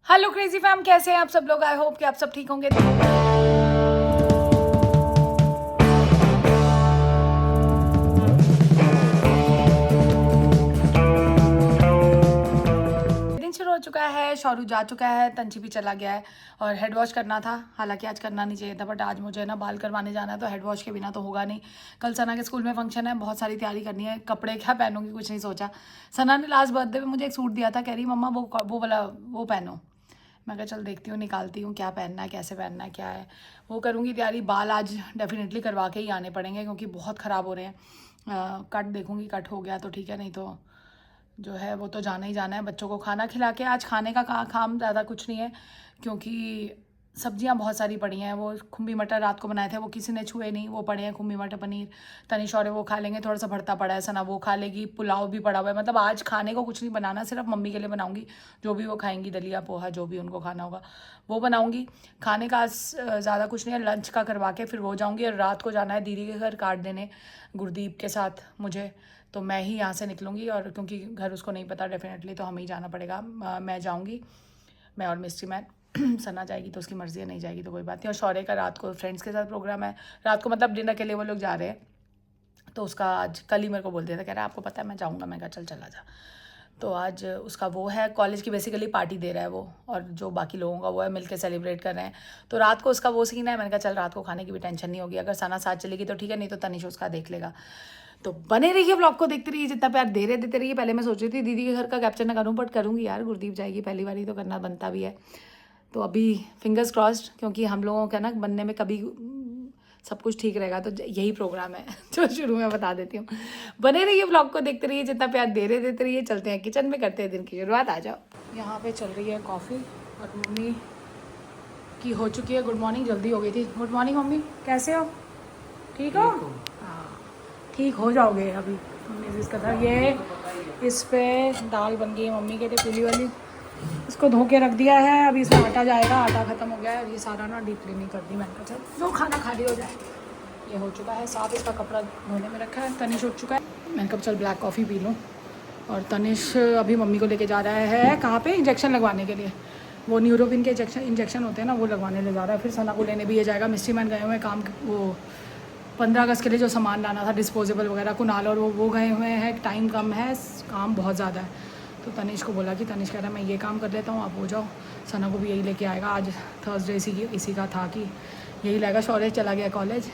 Hello crazy fam, कैसे हैं आप सब लोग। आई होप कि आप सब ठीक होंगे। दिन शुरू हो चुका है, शौरू जा चुका है, तंची भी चला गया है और हेड वॉश करना था। हालांकि आज करना नहीं चाहिए था, बट आज मुझे ना बाल करवाने जाना है तो हेड वॉश के बिना तो होगा नहीं। कल सना के स्कूल में फंक्शन है, बहुत सारी तैयारी करनी है। कपड़े क्या पहनूंगी कुछ नहीं सोचा। सना ने लास्ट बर्थडे पे मुझे एक सूट दिया था, कह रही मम्मा वो वाला वो पहनो। मैं कहा चल देखती हूँ, निकालती हूँ क्या पहनना है, कैसे पहनना है, क्या है वो करूँगी तैयारी। बाल आज डेफिनेटली करवा के ही आने पड़ेंगे क्योंकि बहुत ख़राब हो रहे हैं। कट देखूँगी, कट हो गया तो ठीक है, नहीं तो जो है वो तो जाना ही जाना है। बच्चों को खाना खिला के आज खाने का काम ज़्यादा कुछ नहीं है क्योंकि सब्जियां बहुत सारी पड़ी हैं। वो खुम्बी मटर रात को बनाए थे, वो किसी ने छुए नहीं, वो पड़े हैं खुम्बी मटर पनीर। तनिष और वो खा लेंगे, थोड़ा सा भरता पड़ा है, सना वो खा लेगी, पुलाव भी पड़ा हुआ है। मतलब आज खाने को कुछ नहीं बनाना, सिर्फ मम्मी के लिए बनाऊंगी। जो भी वो खाएंगी, दलिया पोहा जो भी उनको खाना होगा वो बनाऊंगी। खाने का आज ज़्यादा कुछ नहीं है, लंच का करवा के फिर वो जाऊँगी। और रात को जाना है दीदी के घर कार्ड देने गुरदीप के साथ मुझे, तो मैं ही यहाँ से निकलूँगी। और क्योंकि घर उसको नहीं पता डेफिनेटली, तो हमें ही जाना पड़ेगा। मैं जाऊँगी, मैं और मिस्ट्री मैन। सना जाएगी तो उसकी मर्ज़ी है, नहीं जाएगी तो कोई बात नहीं। और शौर्य का रात को फ्रेंड्स के साथ प्रोग्राम है, रात को मतलब डिनर के लिए वो लोग जा रहे हैं। तो उसका आज कल ही मेरे को बोल दिया था, कह रहा है आपको पता है मैं जाऊँगा। मैं कहा चल चला जा। तो आज उसका वो है, कॉलेज की बेसिकली पार्टी दे रहा है वो, और जो बाकी लोगों का वो है, मिलके सेलिब्रेट कर रहे हैं। तो रात को उसका वो सीन है। मैंने कहा चल रात को खाने की भी टेंशन नहीं होगी, अगर सना साथ चलेगी तो ठीक है, नहीं तो तनिष उसका देख लेगा। तो बने रहिए, व्लॉग को देखते रहिए, जितना प्यार दे रहे देते रहिए। पहले मैं सोच रही थी दीदी के घर का कैप्चर ना करूँ, बट करूँगी यार, गुरदीप जाएगी पहली बारी तो करना बनता भी है। तो अभी फिंगर्स क्रॉस्ड, क्योंकि हम लोगों का ना बनने में कभी सब कुछ ठीक रहेगा। तो यही प्रोग्राम है जो शुरू में बता देती हूँ। बने रहिए, व्लॉग को देखते रहिए, जितना प्यार दे रहे देते रहिए। चलते हैं किचन में, करते हैं दिन की शुरुआत। आ जाओ। यहाँ पे चल रही है कॉफ़ी और मम्मी की हो चुकी है। गुड मॉर्निंग, जल्दी हो गई थी। गुड मॉर्निंग मम्मी, कैसे हो? ठीक हो? हाँ, ठीक हो जाओगे अभी। मम्मी इसका था ये, इस पे दाल बन गई है मम्मी के लिए पीली वाली, इसको धो के रख दिया है। अभी इसमें आटा जाएगा, आटा ख़त्म हो गया है। ये सारा ना डीप क्लीनिंग कर दी मैंने कहा चल जो खाना खाली हो जाए। ये हो चुका है, साथ इसका कपड़ा धोने में रखा है। तनिष उठ चुका है, मैंने कहा चल ब्लैक कॉफ़ी पी लूँ। और तनिष अभी मम्मी को लेके जा रहा है कहाँ पे, इंजेक्शन लगवाने के लिए। वो न्यूरोपिन के इंजेक्शन होते हैं ना, वो लगवाने ले जा रहा है। फिर सना को लेने भी ये जाएगा। मिस्ट्री मैन गए हुए हैं काम, वो 15 अगस्त के लिए जो सामान लाना था डिस्पोजेबल वगैरह, कुनाल और वो गए हुए हैं। टाइम कम है, काम बहुत ज़्यादा है। तो तनिष को बोला कि तनिष कह रहा है मैं ये काम कर लेता हूँ, आप हो जाओ। सना को भी यही लेके आएगा। आज थर्सडे इसी का था कि यही लाएगा। शौर्य चला गया कॉलेज,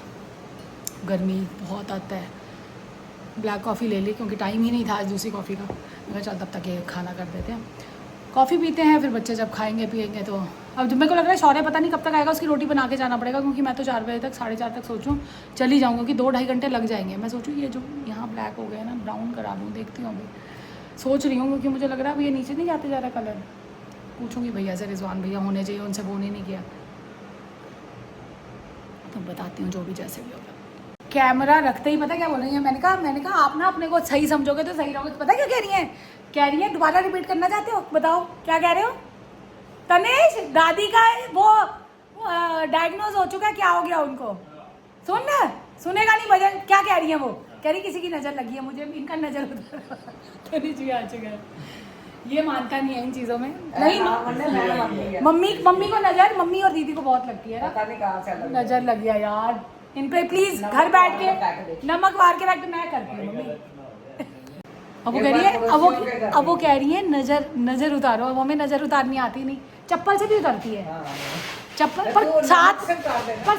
गर्मी बहुत आता है। ब्लैक कॉफ़ी ले ली क्योंकि टाइम ही नहीं था आज दूसरी कॉफ़ी का। मैं चल तब तक ये खाना कर देते हैं, कॉफ़ी पीते हैं, फिर बच्चे जब खाएंगे पिएंगे। तो अब जब मेरे को लग रहा है शौर्य पता नहीं कब तक आएगा, उसकी रोटी बना के जाना पड़ेगा। क्योंकि मैं तो 4 बजे तक 4:30 तक सोचूं चली जाऊँ, क्योंकि 2-2.5 घंटे लग जाएंगे। मैं सोचूं ये जो यहाँ ब्लैक हो गए ना, ब्राउन करा दूँ, देखती हूँ अभी सोच रही हूँ। क्योंकि मुझे लग रहा है अब ये नीचे नहीं जाते जा रहा कलर। पूछूंगी भैया से, रिजवान भैया होने चाहिए, उनसे फ़ोन ही नहीं किया। तो बताती हूँ जो भी जैसे भी होगा। कैमरा रखते ही पता क्या बोल रही है, मैंने कहा आप ना अपने को सही समझोगे तो सही रहोगे। तो पता क्या कह रही है दोबारा रिपीट करना चाहते हो? बताओ क्या कह रहे हो? तनेश, दादी का वो डायग्नोज हो चुका है, क्या हो गया उनको? सुनेगा नहीं भजन। क्या कह रही है वो? कह रही किसी की नज़र लगी है मुझे, इनका नज़र उधर। तनेश भी आ चुका है, ये मानता नहीं है इन चीज़ों में। नहीं मम्मी को नज़र, मम्मी और दीदी को बहुत लगती है ना, नज़र लग गया यार इन पे। प्लीज घर बैठ के नमक वार के रख के मैं करती हूँ मम्मी। अब वो कह रही है, अब वो कह रही है नजर उतारो। अब हमें नजर उतारनी आती नहीं, चप्पल से भी उतरती है चप्पल। पर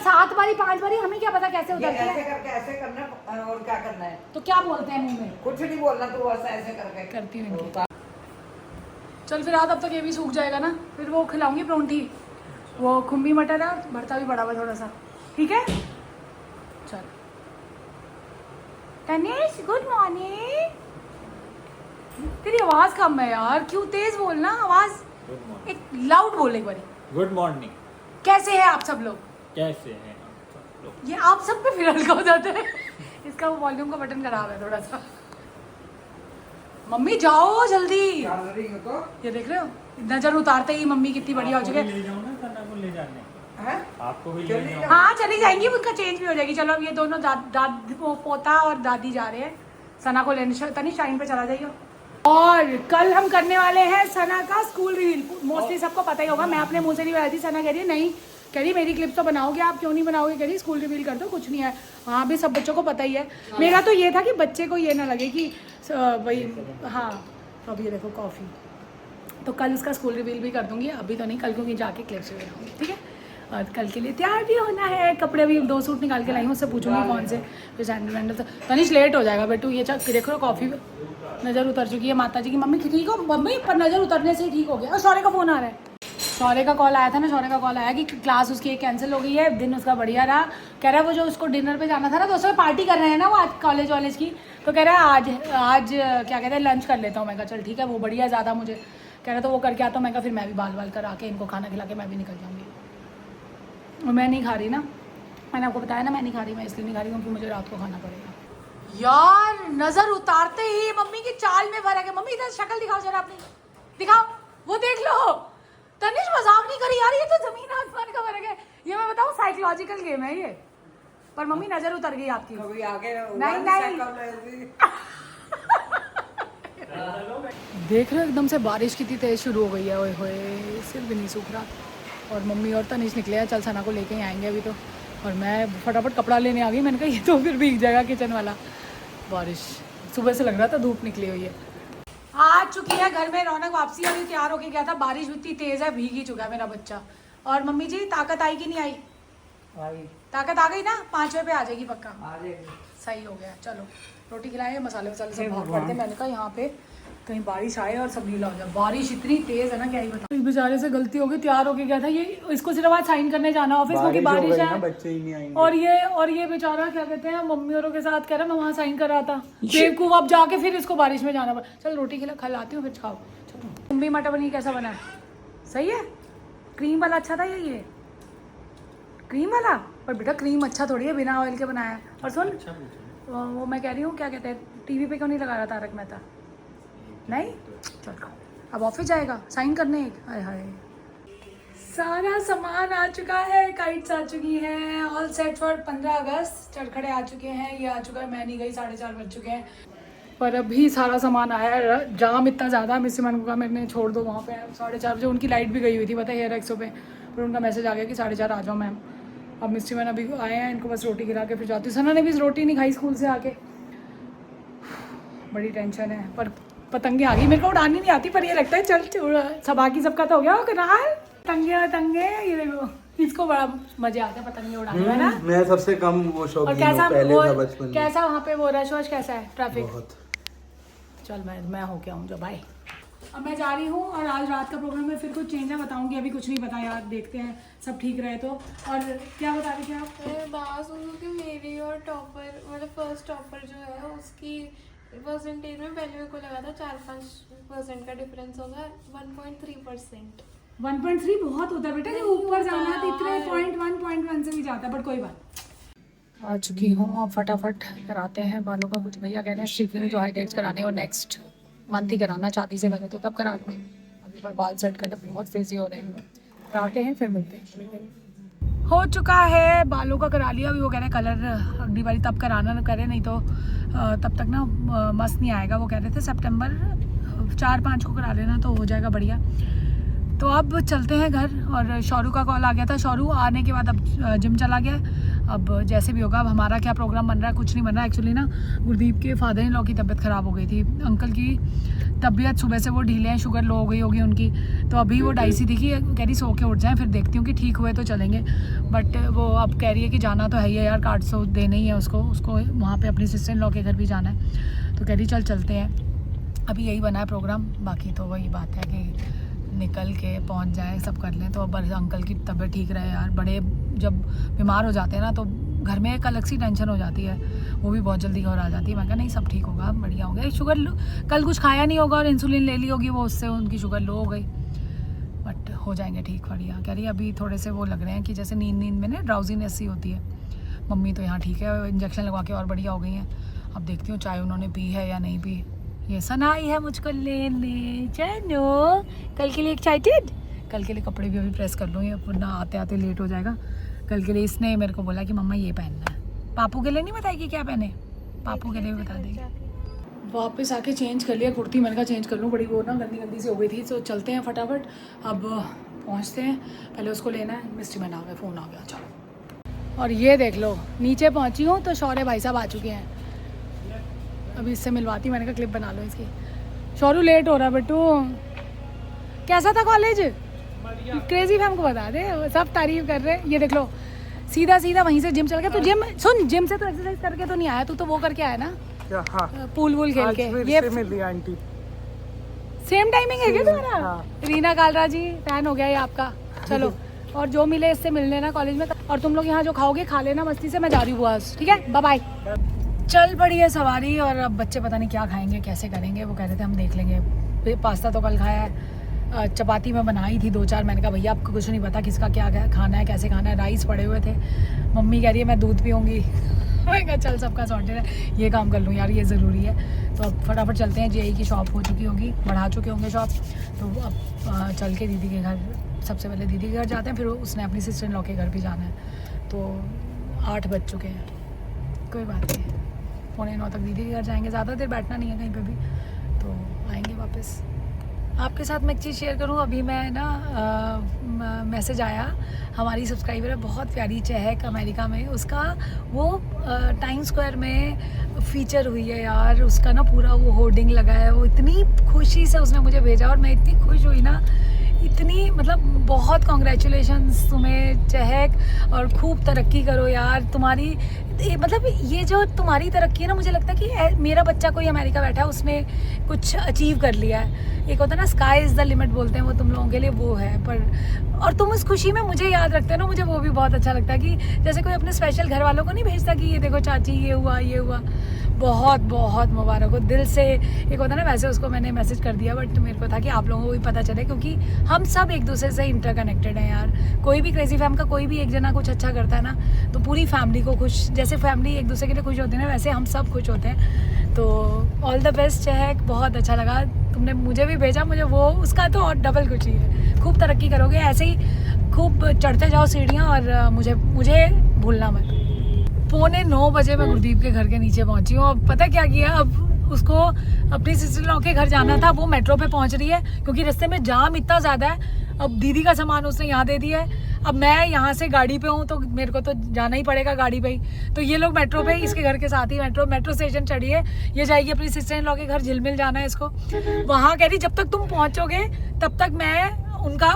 7 बारी 5 बारी हमें क्या पता कैसे उतरती है। ऐसे करना और क्या करना है, तो क्या बोलते हैं मुंह में? कुछ नहीं बोलना, तो बस ऐसे करके करती हूँ। चल फिर आज, अब तक ये भी सूख जाएगा ना, फिर वो खिलाऊंगी परोंठी। वो खुम्बी मटर है, भरता भी पड़ा हुआ थोड़ा सा, ठीक है। चल तनिष, गुड मॉर्निंग। तेरी आवाज कम है यार, क्यों? तेज बोलना आवाज, एक लाउड बोल एक बारी। Good morning. कैसे हैं आप सब लोग? कैसे हैं आप सब लोग? ये आप सब पे फिर हल्का हो जाता है। इसका वो वॉल्यूम का बटन खराब है थोड़ा सा। मम्मी जाओ जल्दी। तो ये देख रहे हो, नजर उतारते ही मम्मी कितनी बढ़िया हो चुकी है। ले जाओ ना, सना को ले जाने। है? आपको भी ले जाओ। हाँ चली जाएंगी, उनका चेंज भी हो जाएगी। चलो अब ये दोनों पोता और दादी जा रहे हैं। सना को लेने। तनिष टाइम पे चला जाइए। और कल हम करने वाले हैं सना का स्कूल रिवील। मोस्टली सबको पता ही होगा, मैं अपने मुंह से नहीं बताई थी। सना कह रही है नहीं, कह रही मेरी क्लिप तो बनाओगे आप, क्यों नहीं बनाओगे, कह रही स्कूल रिवील कर दो, कुछ नहीं है। हाँ भी सब बच्चों को पता ही है। मेरा तो ये था कि बच्चे को ये ना लगे कि भाई हाँ। तो अब ये देखो कॉफ़ी, तो कल उसका स्कूल रिवील भी कर दूंगी, अभी तो नहीं, कल क्योंकि जाके क्लिप्स भी बनाऊंगी, ठीक है। और कल के लिए तैयार भी होना है, कपड़े भी 2 सूट निकाल के लाई हूँ, उससे पूछूंगी कौन से, फिर सैंडल वैंडल। तो तनिष लेट हो जाएगा बेटू, ये देख लो कॉफ़ी नज़र उतर चुकी है। माता जी की मम्मी ठीक हो मम्मी, पर नज़र उतरने से ही ठीक हो गया। और शौर्य का फ़ोन आ रहा है, शौर्य का कॉल आया था ना, शौर्य का कॉल आया कि क्लास उसकी एक कैंसिल हो गई है, दिन उसका बढ़िया रहा। कह रहा है वो जो उसको डिनर पे जाना था ना, तो उसमें पार्टी कर रहे हैं ना वो आज कॉलेज वालेज की, तो कह रहा है आज क्या कहते हैं लंच कर लेता हूँ। मैं कहा चल ठीक है, वो बढ़िया ज़्यादा मुझे कह रहा तो वो करके आता हूँ। मैं कहा फिर मैं भी बाल करा के इनको खाना खिला के मैं भी निकल जाऊँगी। और मैं नहीं खा रही ना, मैंने आपको बताया ना मैं नहीं खा रही, मैं इसलिए नहीं खा रही क्योंकि मुझे रात को खाना पड़ेगा। यार नज़र उतारते ही मम्मी की चाल में फर्क है। मम्मी इधर शक्ल दिखाओ जरा अपनी, दिखाओ, वो देख लो। तनिष मजाक नहीं करी यार, ये तो जमीन आसमान का फर्क है। ये मैं बताऊँ साइकोलॉजिकल गेम है ये। पर मम्मी नज़र उतर गई आपकी। कभी आगे नहीं देख रहे हो एकदम से बारिश कितनी तेज शुरू हो गई है। ओए होए सिर भी नहीं सूख रहा। और मम्मी और तनिष निकले हैं, चल सना को लेके ही आएंगे अभी तो। और मैं फटाफट कपड़ा लेने आ गई, मैंने कहा ये तो फिर भीग जाएगा किचन वाला। बारिश सुबह से लग रहा था धूप निकली हुई है। आ चुकी है घर में रौनक, वापसी अभी तैयार होके गया था, बारिश इतनी तेज है भीग ही चुका है मेरा बच्चा। और मम्मी जी ताकत आई कि नहीं आई? ताकत आ गई ना, 5 बजे पे आ जाएगी पक्का। सही हो गया, चलो रोटी खिलाएंगे, मसाले वसाले सब भाग पड़ते। मैंने कहा यहाँ पे कहीं बारिश आए और सब गीला हो जाए। बारिश इतनी तेज है ना क्या ही बताऊं। बेचारे से गलती हो गई, तैयार होके गया था ये, इसको सिर्फ आज साइन करने जाना ऑफिस में, बारिश है बच्चे ही नहीं आएंगे। और ये बेचारा क्या कहते हैं मम्मी औरों के साथ कह रहा मैं वहाँ साइन कर रहा था, बेवकूफ। अब जाके फिर इसको बारिश में जाना पड़ा। चल रोटी खिलाती हूँ फिर खाओ। चलो कुंभी मटर पनीर कैसा बना है? सही है? क्रीम वाला अच्छा था ये क्रीम वाला? पर बेटा क्रीम अच्छा थोड़ी है, बिना ऑयल के बनाया है। और सुन वो मैं कह रही हूँ क्या कहते हैं, टीवी पे क्यों नहीं लगा रहा तारक मेहता? नहीं, चल अब ऑफिस जाएगा साइन करने। हाय हाय सारा सामान आ चुका है, काइट्स आ चुकी हैं, ऑल सेट फॉर 15 अगस्त। चरखड़े आ चुके हैं, ये आ चुका है, मैं नहीं गई, 4:30 बज चुके हैं। पर अभी सारा सामान आया है। जाम इतना ज़्यादा, मिस्सी मैन को कहा मैंने छोड़ दो वहाँ पे 4:30 बजे। उनकी लाइट भी गई हुई थी पता है हेयर एक्सो पे, पर उनका मैसेज आ गया कि 4:30 आ जाओ मैम। अब मिस्सी मैन अभी आए हैं, इनको बस रोटी खिला के फिर जाती हूँ। सना ने भी रोटी नहीं खाई स्कूल से आके, बड़ी टेंशन है। पर पतंगे आ गई, मेरे को उड़ानी नहीं आती, पर ये लगता है चल सब बाकी सबका तो हो गया कनाल। पतंगे ये देखो, इसको बड़ा मजे आते हैं पतंगे उड़ाने में ना। मैं सबसे कम वो शौकीन हूं, पहले था बचपन में। कैसा वहाँ पे वो रश वश कैसा है, ट्रैफिक? बहुत। चल मैं होके आऊँ जो भाई। अब मैं जा रही हूँ और आज रात का प्रोग्राम में फिर कुछ चेंज है बताऊँगी, अभी कुछ नहीं पता यार, देखते हैं सब ठीक रहे तो। और क्या बता रही थी आप? मैं बात सुनूँ कि मेरी और टॉपर मतलब फर्स्ट टॉपर जो है उसकी परसेंटेज में पहले मेरे को लगा था 4-5% का डिफरेंस होगा, 1.3%। 1.3 बहुत होता है बेटा, जो ऊपर जाना है तो इतने 0.1 से भी जाता है, बट कोई बात। आ चुकी हूँ, अब फटाफट कराते हैं बालों का कुछ। भैया कह रहे हैं शिफ्टिंग जो हाईलाइट्स कराने और नेक्स्ट मंथ ही कराना, चाहती से लगे तो तब करा लूँगी। अभी पर बाल सेट करना बहुत फ्रीजी हो रहे हैं, कराते हैं फिर मिलते हैं। हो चुका है, बालों का करा लिया। अभी वो कह रहे हैं कलर अगली बारी तब कराना ना करे, नहीं तो तब तक ना मस्त नहीं आएगा। वो कह रहे थे सितंबर 4-5 को करा लेना तो हो जाएगा बढ़िया। तो अब चलते हैं घर। और शौरू का कॉल आ गया था, शौरू आने के बाद अब जिम चला गया। अब जैसे भी होगा, अब हमारा क्या प्रोग्राम बन रहा है कुछ नहीं बन रहा। एक्चुअली ना गुरदीप के फादर इन लॉ की तबीयत ख़राब हो गई थी, अंकल की तबीयत सुबह से वो ढीले हैं, शुगर लो हो गई होगी उनकी। तो अभी वो डाइसी थी कि कह रही सो के उठ जाएं, फिर देखती हूँ कि ठीक हुए तो चलेंगे। बट वो अब कह रही है कि जाना तो है ही है यार, कार्ड सो देने ही है उसको वहाँ पे अपनी सिस्टर इन लॉ के घर भी जाना है। तो कह रही चल चलते हैं। अभी यही बना है प्रोग्राम, बाकी तो वही बात है कि निकल के पहुंच जाए, सब कर लें तो अब अंकल की तबीयत ठीक रहे यार। बड़े जब बीमार हो जाते हैं ना तो घर में एक अलग सी टेंशन हो जाती है, वो भी बहुत जल्दी घर आ जाती है। मैं कहा नहीं सब ठीक होगा, बढ़िया हो गया। शुगर कल कुछ खाया नहीं होगा और इंसुलिन ले ली होगी, वो उससे उनकी शुगर लो हो गई, बट हो जाएंगे ठीक बढ़िया। कह रही अभी थोड़े से वो लग रहे हैं कि जैसे नींद में ना ड्राउजीनेस सी होती है। मम्मी तो यहाँ ठीक है, इंजेक्शन लगवा के और बढ़िया हो गई हैं। अब देखती हूँ चाय उन्होंने पी है या नहीं पी। ये सना आई है मुझको लेने, चलो कल के लिए एक्साइटेड। कल के लिए कपड़े भी अभी प्रेस कर लूँ, वरना आते आते लेट हो जाएगा। कल के लिए इसने मेरे को बोला कि मम्मा ये पहनना है। पापू के लिए नहीं बताएगी क्या पहने, पापू के लिए भी बता देगी। वापस आके चेंज कर लिया कुर्ती, मैंने कहा चेंज कर लूँ, बड़ी वो ना गंदी गंदी सी हो गई थी। तो चलते हैं फटाफट, अब पहुँचते हैं, पहले उसको लेना है। मिस्ट्री मैन आ गया, फ़ोन आ गया, चलो। और ये देख लो, नीचे पहुँची हूँ तो शौर्य भाई साहब आ चुके हैं। अभी इससे मिलवाती, मैंने कहा क्लिप बना लो इसकी। शौरू लेट हो रहा बिट्टू। कैसा था कॉलेज? क्रेजी फैम को बता दे, सब तारीफ कर रहे हैं। ये देख लो, सीधा सीधा वहीं से जिम चल गया। तो जिम सुन, जिम से तो एक्सरसाइज करके तो नहीं आया, तू तो वो करके आया ना, हाँ, पूल वूल खेल के। ये मिल रही आंटी, सेम टाइमिंग है क्या तुम्हारा? हाँ। रीना कालरा जी, फैन हो गया ये आपका। चलो, और जो मिले इससे मिल लेना कॉलेज में, और तुम लोग यहाँ जो खाओगे खा लेना मस्ती से। मैं जा रही हूँ बस, ठीक है, बाय बाय। चल पड़ी है सवारी, और अब बच्चे पता नहीं क्या खाएंगे, कैसे करेंगे। वो कह रहे थे हम देख लेंगे। पास्ता तो कल खाया है, चपाती मैं बनाई थी 2-4। मैंने कहा भैया आपको कुछ नहीं पता किसका क्या खाना है, कैसे खाना है। राइस पड़े हुए थे, मम्मी कह रही है मैं दूध पीऊँगी। मैं कहा चल सबका सॉर्टेड है, ये काम कर लूँ यार, ये ज़रूरी है। तो अब फटाफट चलते हैं। जेई की शॉप हो चुकी होगी, बढ़ा चुके होंगे शॉप। तो अब चल के दीदी के घर, सबसे पहले दीदी के घर जाते हैं, फिर उसने अपनी सिस्टर इन लॉ के घर भी जाना है। तो 8 बज चुके हैं, कोई बात नहीं, 8:45 तक दीदी के घर जाएंगे। ज़्यादा देर बैठना नहीं है कहीं पे भी, तो आएंगे वापस। आपके साथ मैं एक चीज़ शेयर करूं, अभी मैं ना मैसेज आया, हमारी सब्सक्राइबर है बहुत प्यारी चहक अमेरिका में, उसका वो टाइम स्क्वायर में फीचर हुई है यार। उसका ना पूरा वो होर्डिंग लगा है, वो इतनी खुशी से उसने मुझे भेजा, और मैं इतनी खुश हुई ना, इतनी मतलब बहुत कॉन्ग्रेचुलेशंस तुम्हें चहक, और खूब तरक्की करो यार। तुम्हारी मतलब ये जो तुम्हारी तरक्की है ना, मुझे लगता है कि मेरा बच्चा कोई अमेरिका बैठा है, उसने कुछ अचीव कर लिया है। एक होता है ना स्काई इज़ द लिमिट बोलते हैं, वो तुम लोगों के लिए वो है। पर और तुम उस खुशी में मुझे याद रखते हो ना, मुझे वो भी बहुत अच्छा लगता है कि जैसे कोई अपने स्पेशल घर वालों को नहीं भेजता कि ये देखो चाची ये हुआ ये हुआ। बहुत बहुत मुबारक हो दिल से। एक होता है ना, वैसे उसको मैंने मैसेज कर दिया, बट मेरे को था कि आप लोगों को भी पता चले, क्योंकि हम सब एक दूसरे से इंटरकनेक्टेड हैं यार। कोई भी क्रेजी फैम का कोई भी एक जना कुछ अच्छा करता है ना, तो पूरी फैमिली को खुश, जैसे फैमिली एक दूसरे के लिए खुश होती है ना, वैसे हम सब खुश होते हैं। तो ऑल द बेस्ट चहक, बहुत अच्छा लगा तुमने मुझे भी भेजा, मुझे वो उसका तो और डबल खुशी है। खूब तरक्की करोगे, ऐसे ही खूब चढ़ते जाओ सीढ़ियाँ, और मुझे भूलना मत। 8:45 बजे मैं गुरदीप के घर के नीचे पहुंची हूँ। अब पता क्या किया, अब उसको अपनी सिस्टर के घर जाना था, वो मेट्रो पे पहुंच रही है, क्योंकि रास्ते में जाम इतना ज़्यादा है। अब दीदी का सामान उसने यहाँ दे दिया है, अब मैं यहाँ से गाड़ी पे हूँ, तो मेरे को तो जाना ही पड़ेगा गाड़ी पे ही। तो ये लोग मेट्रो पे, इसके घर के साथ ही मेट्रो स्टेशन चढ़ी है, ये जाएगी अपनी सिस्टर इन लॉ के घर, झिलमिल जाना है इसको। वहाँ कह रही जब तक तुम पहुँचोगे तब तक मैं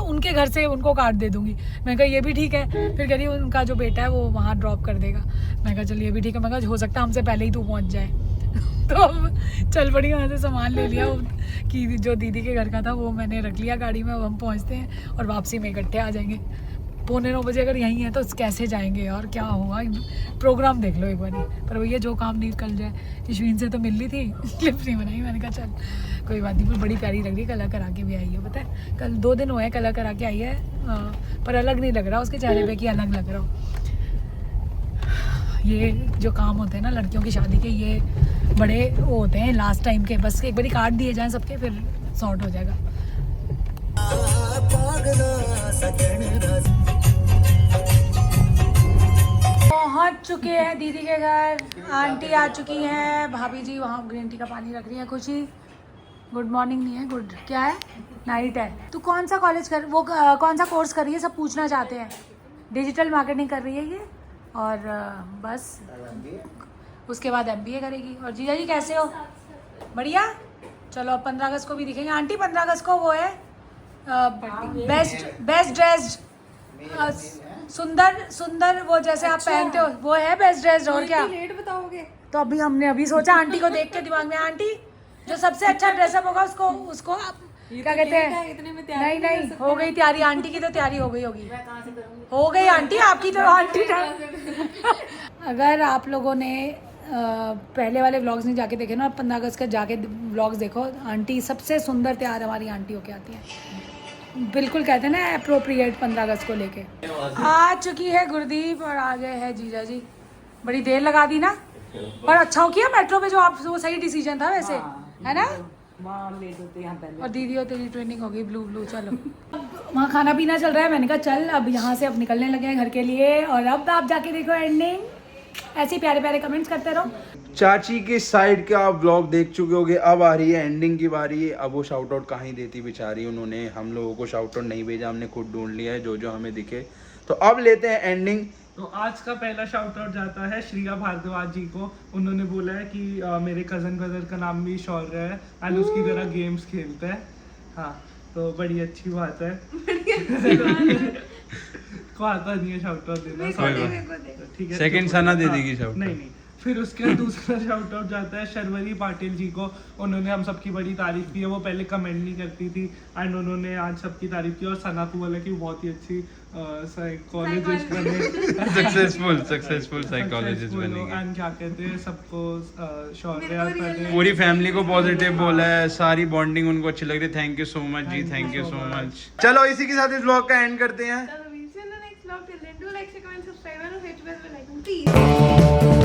उनके घर से उनको कार्ड दे दूंगी। मैंने कहा ये भी ठीक है। फिर कह रही उनका जो बेटा है वो वहाँ ड्रॉप कर देगा। मैं कहा चल ये भी ठीक है। मैं कहा हो सकता है हमसे पहले ही तू पहुँच जाए। तो अब चल पड़ी, वहाँ से सामान ले लिया कि जो दीदी के घर का था वो मैंने रख लिया गाड़ी में। अब हम पहुँचते हैं और वापसी में इकट्ठे आ जाएंगे। 8:45 बजे अगर यहीं है तो कैसे जाएंगे यार, क्या होगा। प्रोग्राम देख लो एक बार, पर भैया जो काम निकल जाए। अश्विन से तो मिल ली थी, क्लिप्स नहीं बनाई। मैंने कहा चल कोई बात नहीं, पर बड़ी प्यारी लग रही है, कलर करा के भी आई है। पता है कल 2 दिन हुए कलर करा के आई है, पर अलग नहीं लग रहा उसके चेहरे पे कि अलग लग रहा हो। ये जो काम होते हैं ना लड़कियों की शादी के, ये बड़े वो होते हैं लास्ट टाइम के, बस एक बारी कार्ड दिए जाएं सबके, फिर सॉर्ट हो जाएगा। पहुंच चुके हैं दीदी के घर, आंटी आ चुकी हैं, भाभी जी वहाँ ग्रीन टी का पानी रख रही है। खुशी गुड मॉर्निंग नहीं है, गुड क्या है, नाइट है। तू कौन सा कॉलेज कर, वो कौन सा कोर्स कर रही है, सब पूछना चाहते हैं। डिजिटल मार्केटिंग कर रही है ये, और बस उसके बाद MBA करेगी। और जीजा जी कैसे हो? बढ़िया। चलो अब 15 अगस्त को भी दिखेंगे। आंटी 15 अगस्त को वो है बेस्ट ड्रेस्ड, सुंदर वो जैसे आप पहनते हो वो है बेस्ट ड्रेस्ड। और क्या लेट बताओगे? तो हमने अभी सोचा, आंटी को देख के दिमाग में, आंटी जो सबसे अच्छा ड्रेसअप होगा उसको क्या कहते हैं। नहीं हो गई तैयारी, आंटी की तो तैयारी हो गई होगी। हो गई आंटी, आपकी तो आंटी अगर आप लोगों ने पहले वाले व्लॉग्स नहीं जाके देखे ना, 15 अगस्त का जाके व्लॉग्स देखो। आंटी सबसे सुंदर तैयार हमारी आंटी होके आती है, बिल्कुल कहते हैं ना अप्रोप्रिएट 15 अगस्त को लेके। आ चुकी है गुरदीप और आ गए हैं जीजा जी। बड़ी देर लगा दी ना, पर अच्छा हो किया मेट्रो पे जो आप, वो सही डिसीजन था वैसे, है ना। और दीदी और तेरी ट्रेनिंग हो गई ब्लू। चलो वहाँ खाना पीना चल रहा है। मैंने कहा चल अब यहाँ से अब निकलने लगे हैं घर के लिए। और अब आप जाके देखो एंडिंग। ऐसे ही प्यारे प्यारे कमेंट्स करते रहो। चाची की साइड का आप व्लॉग देख चुके होगे, अब आ रही है एंडिंग की बारी। अब वो शाउट आउट कहाँ ही देती बेचारी, उन्होंने हम लोगों को शाउट आउट नहीं भेजा, हमने खुद ढूंढ लिया है जो जो हमें दिखे। तो अब लेते हैं एंडिंग। तो आज का पहला शाउट आउट जाता है श्रिया भारद्वाज जी को। उन्होंने बोला है कि मेरे कजन ब्रदर का नाम भी शौर्य है एंड उसकी तरह गेम्स खेलते हैं। हाँ, तो बड़ी अच्छी बात है। को आता नहीं है शाउट आउट देना, ठीक है। सेकंड सना दे देगी शाउट। नहीं नहीं, फिर उसके बाद दूसरा शाउट आउट जाता है शर्वरी पाटिल जी को। उन्होंने हम सबकी बड़ी तारीफ की है, वो पहले कमेंट नहीं करती थी एंड उन्होंने आज सबकी तारीफ की। और सना को बोला कि बहुत ही अच्छी साइकोलॉजिस्ट बने, सक्सेसफुल साइकोलॉजिस्ट बनेगी एंड क्या कहते हैं सबको शौर्य पूरी फैमिली को पॉजिटिव बोला है, सारी बॉन्डिंग उनको अच्छी लग रही है। Thank you so much ji, thank you so much. चलो इसी के साथ इस व्लॉग का एंड करते हैं। So, we'll see you in the next vlog. Till then, do like, share, comment, subscribe, and hit the bell icon, please.